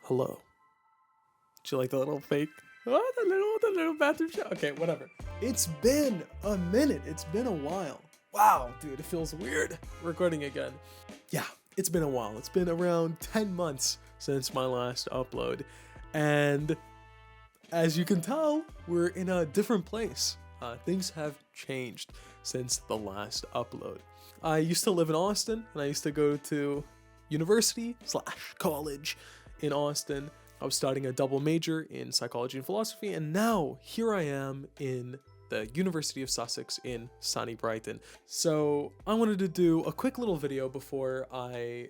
Hello. Do you like the little fake? Oh, the little bathroom shot. Okay, whatever. It's been a minute. It's been a while. Wow, dude, it feels weird recording again. Yeah, it's been a while. It's been around 10 months since my last upload. And as you can tell, we're in a different place. Things have changed since the last upload. I used to live in Austin, and I used to go to university/college in Austin. I was studying a double major in psychology and philosophy, and now here I am in the University of Sussex in sunny Brighton. So I wanted to do a quick little video before I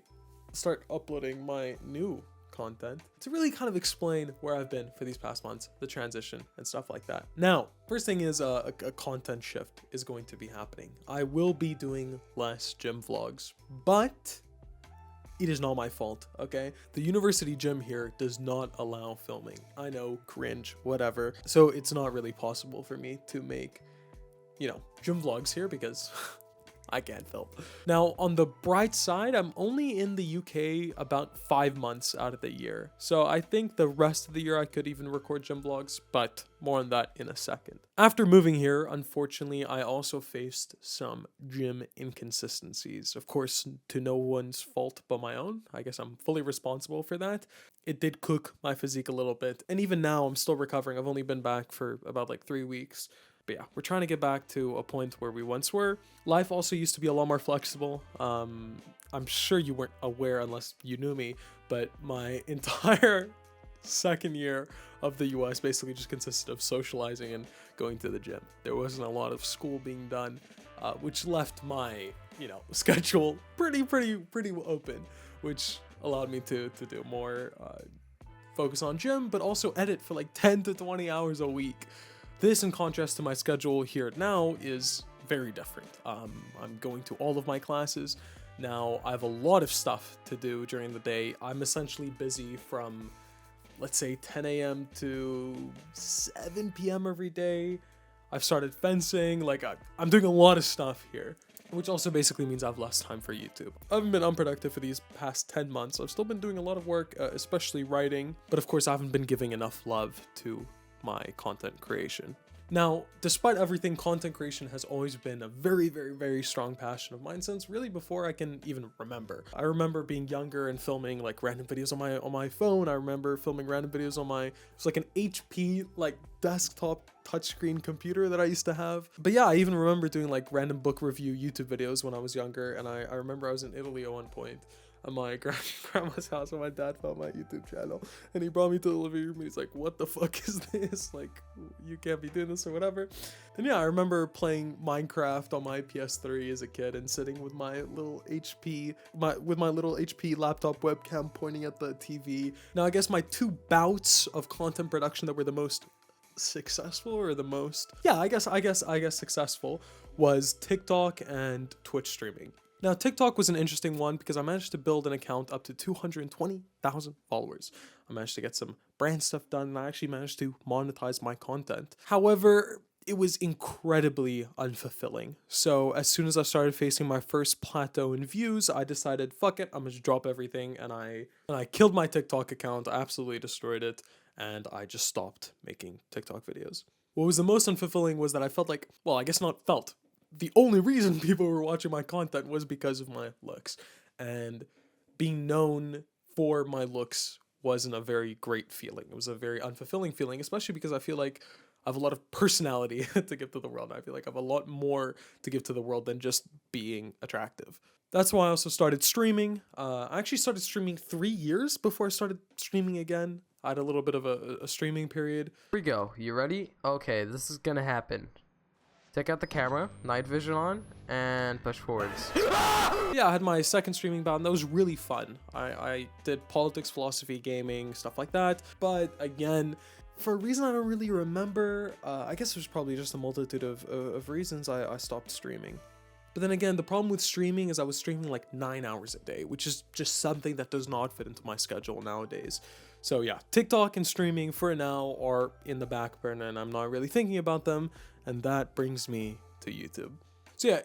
start uploading my new content to really kind of explain where I've been for these past months, the transition and stuff like that. Now, first thing is a content shift is going to be happening. I will be doing less gym vlogs, but it is not my fault, okay? The university gym here does not allow filming. I know, cringe, whatever. So it's not really possible for me to make, gym vlogs here because I can't film. Now, on the bright side, I'm only in the UK about 5 months out of the year. So I think the rest of the year I could even record gym vlogs, but more on that in a second. After moving here, unfortunately, I also faced some gym inconsistencies. Of course, to no one's fault but my own. I guess I'm fully responsible for that. It did cook my physique a little bit. And even now, I'm still recovering. I've only been back for about 3 weeks. But yeah, we're trying to get back to a point where we once were. Life also used to be a lot more flexible. I'm sure you weren't aware unless you knew me, but my entire second year of the US basically just consisted of socializing and going to the gym. There wasn't a lot of school being done, which left my, schedule pretty open, which allowed me to do more focus on gym, but also edit for 10 to 20 hours a week. This, in contrast to my schedule here now, is very different. I'm going to all of my classes. Now, I have a lot of stuff to do during the day. I'm essentially busy from, let's say, 10 a.m. to 7 p.m. every day. I've started fencing. I'm doing a lot of stuff here, which also basically means I have less time for YouTube. I haven't been unproductive for these past 10 months. I've still been doing a lot of work, especially writing. But of course, I haven't been giving enough love to my content creation. Now, despite everything, content creation has always been a very strong passion of mine since really before I can even remember. I remember being younger and filming random videos on my phone. I remember filming random videos on it was an HP desktop touchscreen computer that I used to have. But yeah, I even remember doing random book review YouTube videos when I was younger, and I remember I was in Italy at one point at my grandma's house when my dad found my YouTube channel, and he brought me to the living room and he's like, what the fuck is this? You can't be doing this or whatever. And yeah, I remember playing Minecraft on my PS3 as a kid and sitting with my little HP laptop webcam pointing at the TV. Now, I guess my 2 bouts of content production that were the most successful or the most, I guess successful was TikTok and Twitch streaming. Now, TikTok was an interesting one because I managed to build an account up to 220,000 followers. I managed to get some brand stuff done, and I actually managed to monetize my content. However, it was incredibly unfulfilling. So as soon as I started facing my first plateau in views, I decided, fuck it, I'm gonna drop everything, and I killed my TikTok account. I absolutely destroyed it, and I just stopped making TikTok videos. What was the most unfulfilling was that I felt the only reason people were watching my content was because of my looks, and being known for my looks wasn't a very great feeling. It was a very unfulfilling feeling, especially because I feel like I have a lot of personality to give to the world. I feel like I have a lot more to give to the world than just being attractive. That's why I also started streaming. I actually started streaming 3 years before I started streaming again. I had a little bit of a streaming period. Here we go. You ready? Okay, this is gonna happen. Take out the camera, night vision on, and push forwards. Yeah, I had my second streaming bout, and that was really fun. I did politics, philosophy, gaming, stuff like that. But again, for a reason I don't really remember, I guess there's probably just a multitude of reasons I stopped streaming. But then again, the problem with streaming is I was streaming 9 hours a day, which is just something that does not fit into my schedule nowadays. So yeah, TikTok and streaming for now are in the back burner, and I'm not really thinking about them. And that brings me to YouTube. So yeah,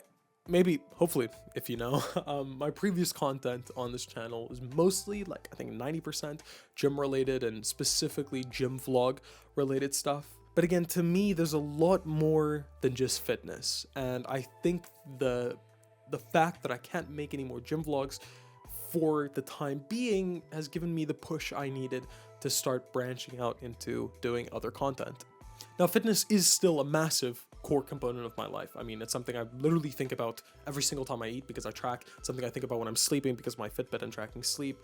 maybe, hopefully, if you know, my previous content on this channel is mostly, like, I think 90% gym related and specifically gym vlog related stuff. But again, to me, there's a lot more than just fitness. And I think the fact that I can't make any more gym vlogs for the time being has given me the push I needed to start branching out into doing other content. Now, fitness is still a massive core component of my life. I mean, it's something I literally think about every single time I eat because I track, something I think about when I'm sleeping because my Fitbit and tracking sleep,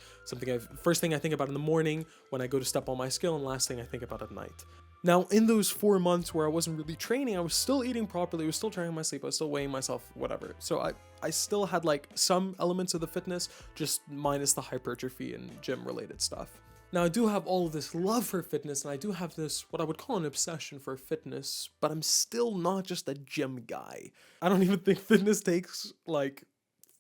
first thing I think about in the morning when I go to step on my scale, and last thing I think about at night. Now, in those 4 months where I wasn't really training, I was still eating properly, I was still tracking my sleep, I was still weighing myself, whatever. So I still had like some elements of the fitness, just minus the hypertrophy and gym related stuff. Now, I do have all of this love for fitness, and I do have this, what I would call an obsession for fitness, but I'm still not just a gym guy. I don't even think fitness takes like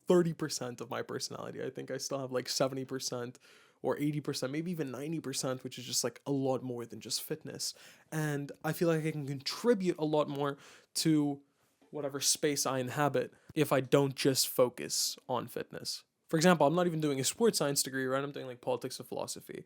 30% of my personality. I think I still have like 70% or 80%, maybe even 90%, which is just like a lot more than just fitness. And I feel like I can contribute a lot more to whatever space I inhabit if I don't just focus on fitness. For example, I'm not even doing a sports science degree, right? I'm doing like politics and philosophy.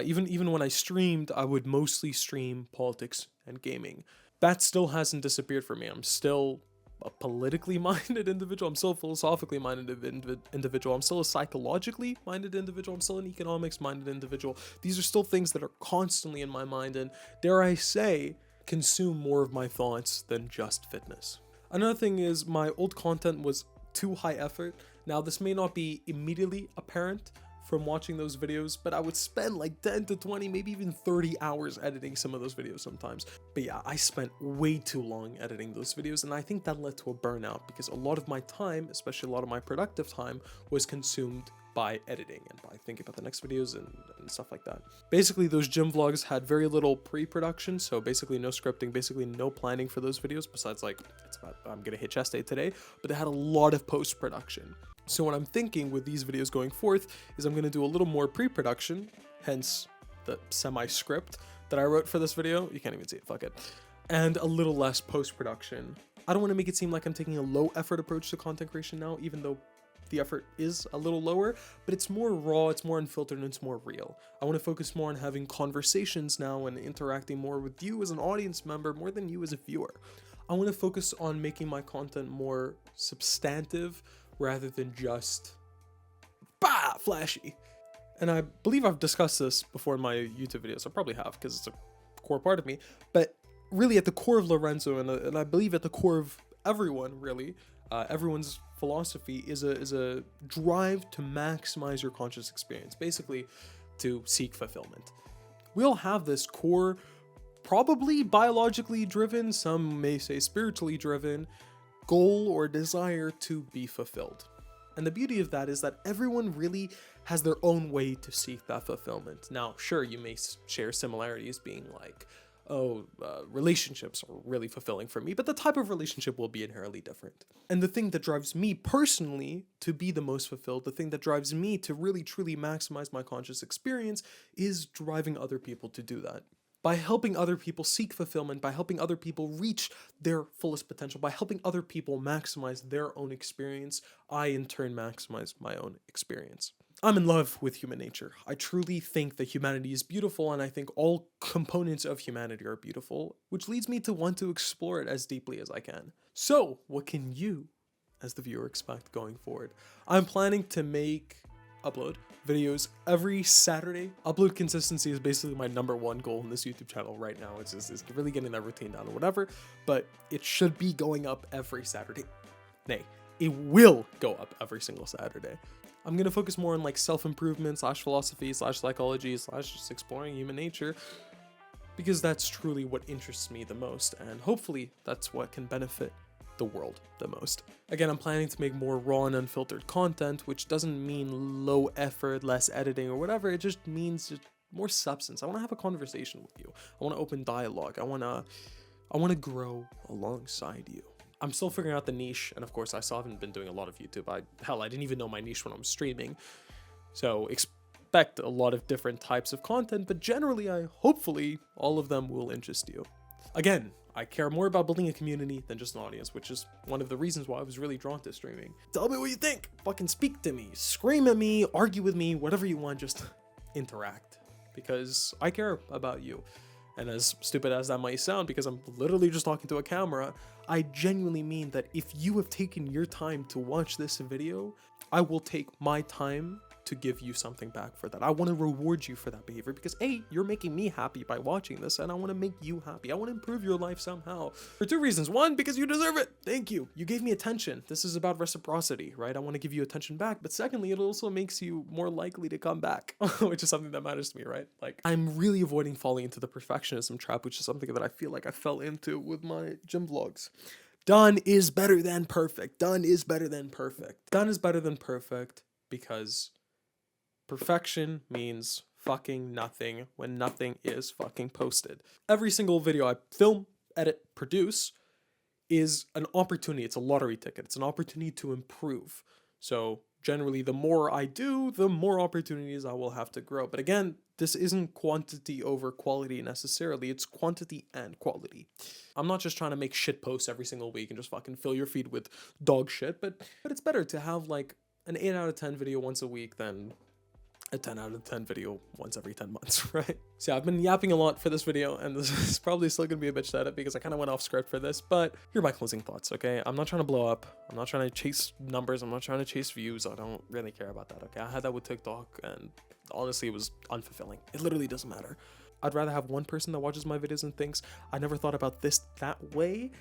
Even when I streamed, I would mostly stream politics and gaming. That still hasn't disappeared for me. I'm still a politically minded individual. I'm still a philosophically minded individual. I'm still a psychologically minded individual. I'm still an economics minded individual. These are still things that are constantly in my mind and, dare I say, consume more of my thoughts than just fitness. Another thing is my old content was too high effort. Now, this may not be immediately apparent from watching those videos, but I would spend like 10 to 20, maybe even 30 hours editing some of those videos sometimes. But yeah, I spent way too long editing those videos, and I think that led to a burnout because a lot of my time, especially a lot of my productive time, was consumed by editing and by thinking about the next videos and stuff like that. Basically, those gym vlogs had very little pre-production, so basically no scripting, basically no planning for those videos, besides like, I'm gonna hit chest day today, but they had a lot of post-production. So what I'm thinking with these videos going forth is I'm gonna do a little more pre-production, hence the semi-script that I wrote for this video. You can't even see it, fuck it. And a little less post-production. I don't wanna make it seem like I'm taking a low-effort approach to content creation now, even though the effort is a little lower, but it's more raw, it's more unfiltered, and it's more real. I want to focus more on having conversations now and interacting more with you as an audience member more than you as a viewer. I want to focus on making my content more substantive rather than just flashy. And I believe I've discussed this before in my YouTube videos. I probably have because it's a core part of me, but really at the core of Lorenzo, and I believe at the core of everyone really, everyone's philosophy is a drive to maximize your conscious experience, basically to seek fulfillment. We all have this core, probably biologically driven, some may say spiritually driven, goal or desire to be fulfilled. And the beauty of that is that everyone really has their own way to seek that fulfillment. Now, sure, you may share similarities being like, relationships are really fulfilling for me, but the type of relationship will be inherently different. And the thing that drives me personally to be the most fulfilled, the thing that drives me to really truly maximize my conscious experience is driving other people to do that. By helping other people seek fulfillment, by helping other people reach their fullest potential, by helping other people maximize their own experience, I in turn maximize my own experience. I'm in love with human nature. I truly think that humanity is beautiful, and I think all components of humanity are beautiful, which leads me to want to explore it as deeply as I can. So, what can you, as the viewer, expect going forward? I'm planning to upload videos every Saturday. Upload consistency is basically my #1 goal in this YouTube channel right now. It's really getting that routine down or whatever, but it should be going up every Saturday. Nay, it will go up every single Saturday. I'm going to focus more on like self-improvement / philosophy / psychology / just exploring human nature, because that's truly what interests me the most, and hopefully that's what can benefit the world the most. Again, I'm planning to make more raw and unfiltered content, which doesn't mean low effort, less editing or whatever. It just means just more substance. I want to have a conversation with you. I want to open dialogue. I want to grow alongside you. I'm still figuring out the niche, and of course I still haven't been doing a lot of YouTube. I didn't even know my niche when I was streaming. So expect a lot of different types of content, but generally hopefully all of them will interest you. Again, I care more about building a community than just an audience, which is one of the reasons why I was really drawn to streaming. Tell me what you think. Fucking speak to me. Scream at me. Argue with me. Whatever you want. Just interact. Because I care about you. And as stupid as that might sound, because I'm literally just talking to a camera, I genuinely mean that if you have taken your time to watch this video, I will take my time to give you something back for that. I want to reward you for that behavior because A, you're making me happy by watching this, and I want to make you happy. I want to improve your life somehow. For two reasons. One, because you deserve it. Thank you. You gave me attention. This is about reciprocity, right? I want to give you attention back. But secondly, it also makes you more likely to come back, which is something that matters to me, right? Like, I'm really avoiding falling into the perfectionism trap, which is something that I feel like I fell into with my gym vlogs. Done is better than perfect. Done is better than perfect. Done is better than perfect because perfection means fucking nothing when nothing is fucking posted. Every single video I film, edit, produce is an opportunity. It's a lottery ticket. It's an opportunity to improve. So generally, the more I do, the more opportunities I will have to grow. But again, this isn't quantity over quality necessarily. It's quantity and quality. I'm not just trying to make shit posts every single week and just fucking fill your feed with dog shit, but it's better to have like an 8 out of 10 video once a week than a 10 out of 10 video once every 10 months, right? So yeah, I've been yapping a lot for this video, and this is probably still gonna be a bitch to edit because I kind of went off script for this, but here are my closing thoughts, okay? I'm not trying to blow up. I'm not trying to chase numbers. I'm not trying to chase views. I don't really care about that, okay? I had that with TikTok, and honestly, it was unfulfilling. It literally doesn't matter. I'd rather have one person that watches my videos and thinks, I never thought about this that way,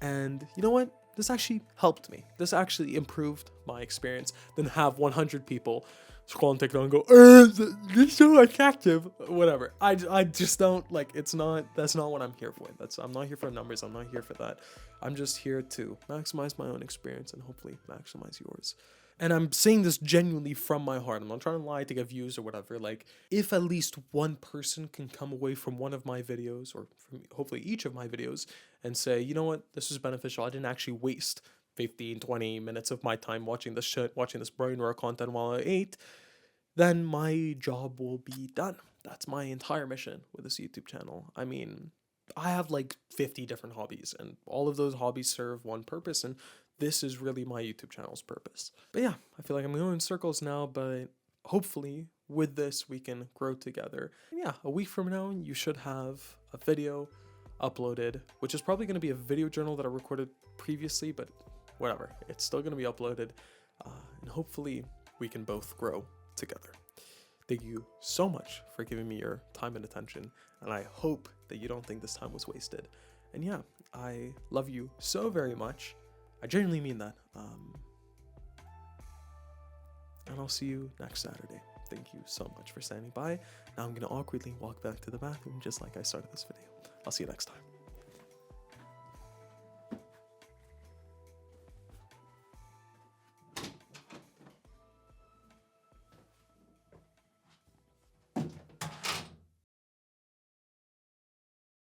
and you know what? This actually helped me. This actually improved my experience than have 100 people scroll on TikTok and go, this is so attractive, whatever. I just don't, like, that's not what I'm here for. I'm not here for numbers. I'm not here for that. I'm just here to maximize my own experience and hopefully maximize yours. And I'm saying this genuinely from my heart. I'm not trying to lie to get views or whatever. Like, if at least one person can come away from one of my videos, or from hopefully each of my videos, and say, you know what, this was beneficial. I didn't actually waste 15, 20 minutes of my time watching this shit, watching this brain rot content while I ate, then my job will be done. That's my entire mission with this YouTube channel. I mean, I have like 50 different hobbies, and all of those hobbies serve one purpose, and this is really my YouTube channel's purpose. But yeah, I feel like I'm going in circles now, but hopefully with this we can grow together. And yeah, a week from now, you should have a video uploaded, which is probably going to be a video journal that I recorded previously, but whatever, it's still going to be uploaded, and hopefully we can both grow together. Thank you so much for giving me your time and attention, and I hope that you don't think this time was wasted. And yeah, I love you so very much. I genuinely mean that. And I'll see you next Saturday. Thank you so much for standing by. Now I'm going to awkwardly walk back to the bathroom just like I started this video. I'll see you next time.